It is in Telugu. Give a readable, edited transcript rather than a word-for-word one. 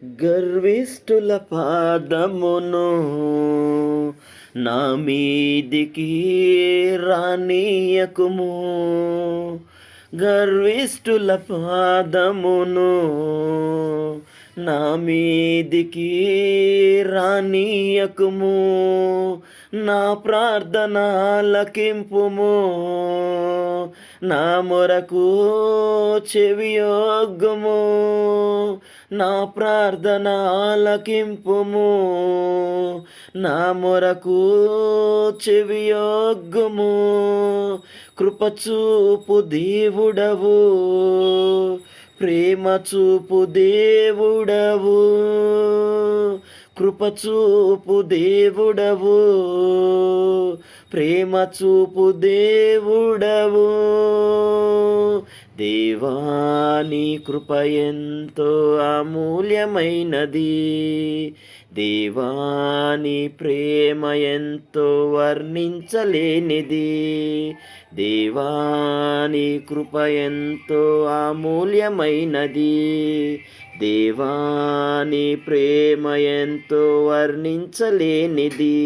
గర్విష్ఠుల పాదమును నా మీదికి రానీయకుము. గర్విష్ఠుల పాదమును నా మీదికి రానీయకుము. నా ప్రార్థన ఆలకింపుము, నా మొరకు చెవియొగ్గుము. నా ప్రార్థన ఆలకింపుము, నా మొరకు చెవియొగ్గుము. కృపచూపు దేవుడవు, ప్రేమ చూపు దేవుడవు. కృపచూపు దేవుడవు, ప్రేమ చూపు దేవుడవు. దేవాని కృప ఎంతో అమూల్యమైనది, దేవాని ప్రేమ ఎంతో వర్ణించలేనిది. దేవాని కృప ఎంతో అమూల్యమైనది, దేవాని ప్రేమ ఎంతో వర్ణించలేనిది.